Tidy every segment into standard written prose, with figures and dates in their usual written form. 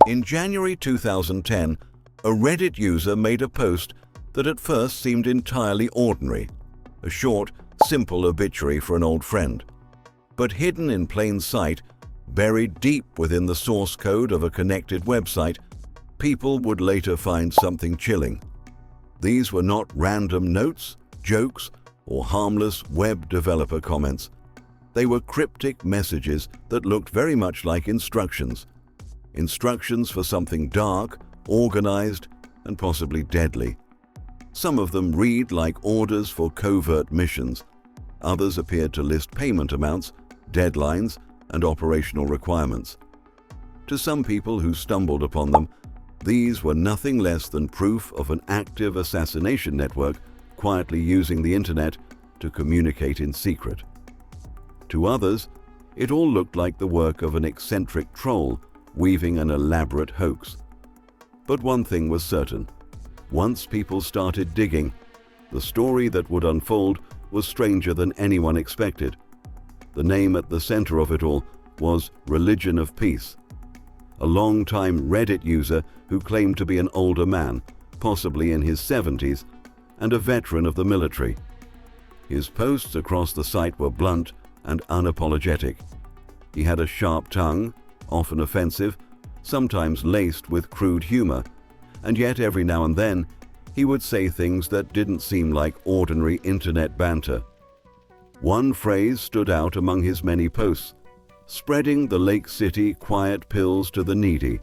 In January 2010, a Reddit user made a post that at first seemed entirely ordinary, a short, simple obituary for an old friend. But hidden in plain sight, buried deep within the source code of a connected website, people would later find something chilling. These were not random notes, jokes, or harmless web developer comments. They were cryptic messages that looked very much like instructions. Instructions for something dark, organized, and possibly deadly. Some of them read like orders for covert missions. Others appeared to list payment amounts, deadlines, and operational requirements. To some people who stumbled upon them, these were nothing less than proof of an active assassination network quietly using the internet to communicate in secret. To others, it all looked like the work of an eccentric troll weaving an elaborate hoax. But one thing was certain. Once people started digging, the story that would unfold was stranger than anyone expected. The name at the center of it all was Religion of Peace, a long-time Reddit user who claimed to be an older man, possibly in his 70s, and a veteran of the military. His posts across the site were blunt and unapologetic. He had a sharp tongue, often offensive, sometimes laced with crude humor, and yet every now and then he would say things that didn't seem like ordinary internet banter. One phrase stood out among his many posts: spreading the Lake City quiet pills to the needy.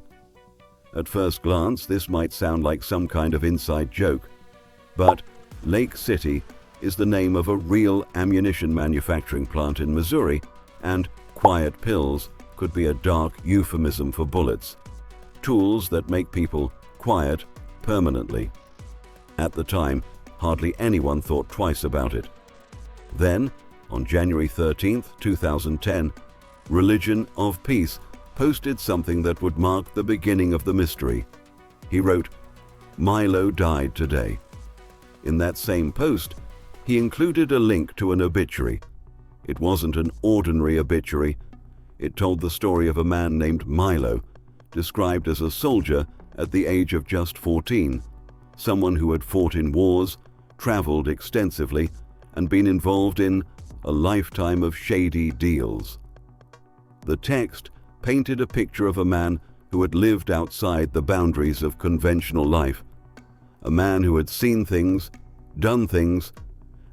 At first glance, this might sound like some kind of inside joke, but Lake City is the name of a real ammunition manufacturing plant in Missouri, and quiet pills could be a dark euphemism for bullets, tools that make people quiet permanently. At the time, hardly anyone thought twice about it. Then, on January 13, 2010, Religion of Peace posted something that would mark the beginning of the mystery. He wrote, "Milo died today." In that same post, he included a link to an obituary. It wasn't an ordinary obituary. It told the story of a man named Milo, described as a soldier at the age of just 14, someone who had fought in wars, traveled extensively, and been involved in a lifetime of shady deals. The text painted a picture of a man who had lived outside the boundaries of conventional life, a man who had seen things, done things,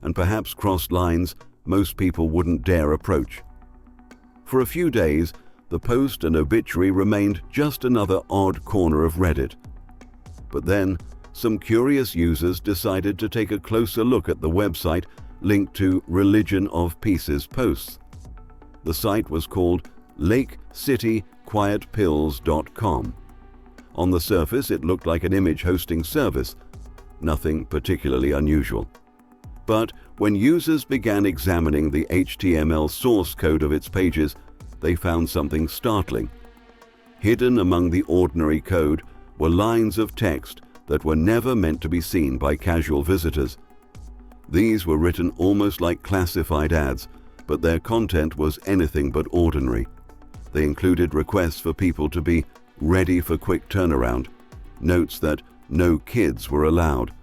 and perhaps crossed lines most people wouldn't dare approach. For a few days, the post and obituary remained just another odd corner of Reddit. But then, some curious users decided to take a closer look at the website linked to Religion of Peace's posts. The site was called LakeCityQuietPills.com. On the surface, it looked like an image hosting service, nothing particularly unusual. But when users began examining the HTML source code of its pages, they found something startling. Hidden among the ordinary code were lines of text that were never meant to be seen by casual visitors. These were written almost like classified ads, but their content was anything but ordinary. They included requests for people to be ready for quick turnaround, notes that no kids were allowed,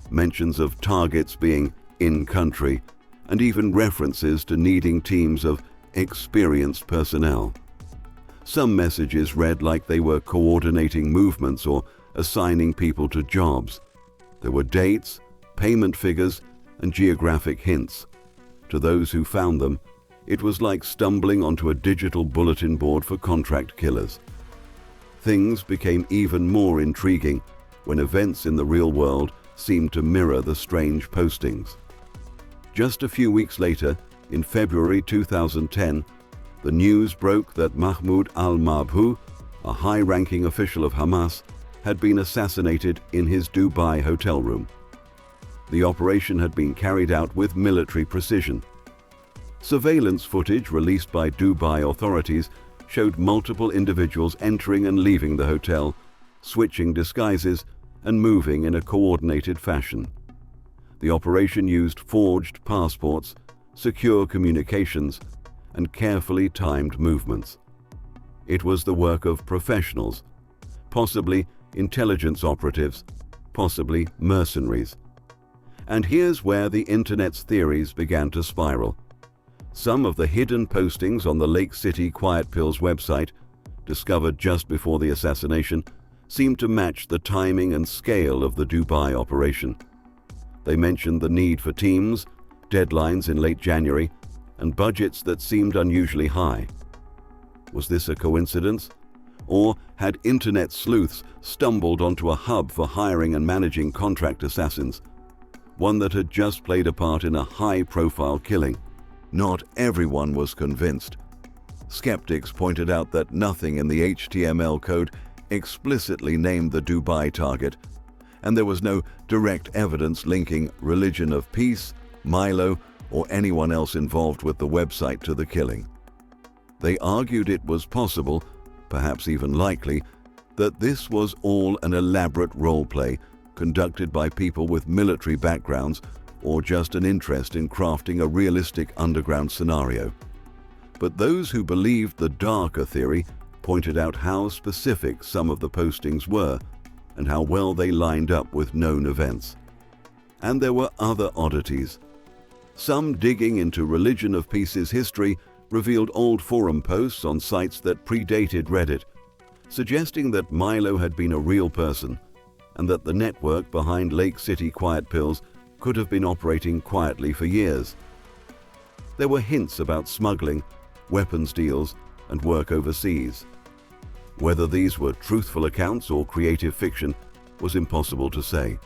mentions of targets being in-country, and even references to needing teams of experienced personnel. Some messages read like they were coordinating movements or assigning people to jobs. There were dates, payment figures, and geographic hints. To those who found them, it was like stumbling onto a digital bulletin board for contract killers. Things became even more intriguing when events in the real world seemed to mirror the strange postings. Just a few weeks later, in February 2010, the news broke that Mahmoud al-Mabhouh, a high-ranking official of Hamas, had been assassinated in his Dubai hotel room. The operation had been carried out with military precision. Surveillance footage released by Dubai authorities showed multiple individuals entering and leaving the hotel, switching disguises, and moving in a coordinated fashion. The operation used forged passports, secure communications, and carefully timed movements. It was the work of professionals, possibly intelligence operatives, possibly mercenaries. And here's where the internet's theories began to spiral. Some of the hidden postings on the Lake City Quiet Pills website, discovered just before the assassination, seemed to match the timing and scale of the Dubai operation. They mentioned the need for teams, deadlines in late January, and budgets that seemed unusually high. Was this a coincidence? Or had internet sleuths stumbled onto a hub for hiring and managing contract assassins, one that had just played a part in a high-profile killing? Not everyone was convinced. Skeptics pointed out that nothing in the HTML code explicitly named the Dubai target, and there was no direct evidence linking Religion of Peace, Milo, or anyone else involved with the website to the killing. They argued it was possible, perhaps even likely, that this was all an elaborate role play conducted by people with military backgrounds or just an interest in crafting a realistic underground scenario. But those who believed the darker theory pointed out how specific some of the postings were and how well they lined up with known events. And there were other oddities. Some digging into Religion of Peace's history revealed old forum posts on sites that predated Reddit, suggesting that Milo had been a real person and that the network behind Lake City Quiet Pills could have been operating quietly for years. There were hints about smuggling, weapons deals, and work overseas. Whether these were truthful accounts or creative fiction was impossible to say.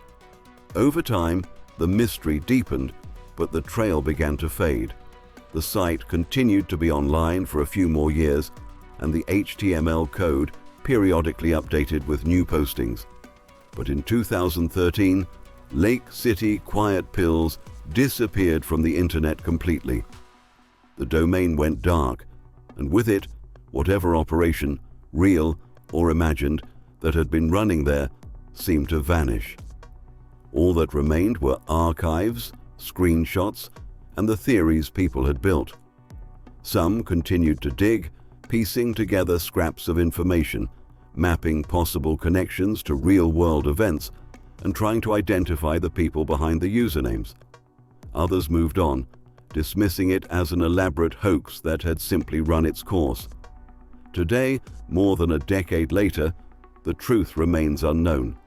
Over time, the mystery deepened, but the trail began to fade. The site continued to be online for a few more years, and the HTML code periodically updated with new postings. But in 2013, Lake City Quiet Pills disappeared from the internet completely. The domain went dark, and with it, whatever operation, real or imagined, that had been running there seemed to vanish. All that remained were archives, screenshots, and the theories people had built. Some continued to dig, piecing together scraps of information, mapping possible connections to real-world events, and trying to identify the people behind the usernames. Others moved on, dismissing it as an elaborate hoax that had simply run its course. Today, more than a decade later, the truth remains unknown.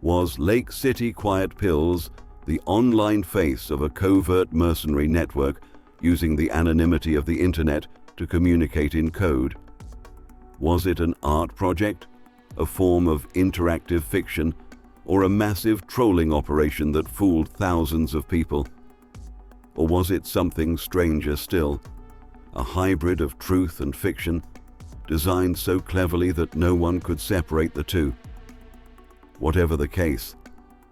Was Lake City Quiet Pills the online face of a covert mercenary network using the anonymity of the internet to communicate in code? Was it an art project, a form of interactive fiction, or a massive trolling operation that fooled thousands of people? Or was it something stranger still, a hybrid of truth and fiction, designed so cleverly that no one could separate the two? Whatever the case,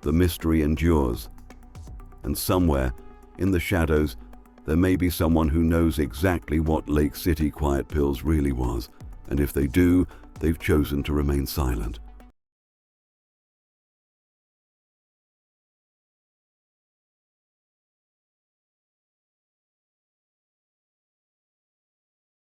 the mystery endures. And somewhere, in the shadows, there may be someone who knows exactly what Lake City Quiet Pills really was, and if they do, they've chosen to remain silent.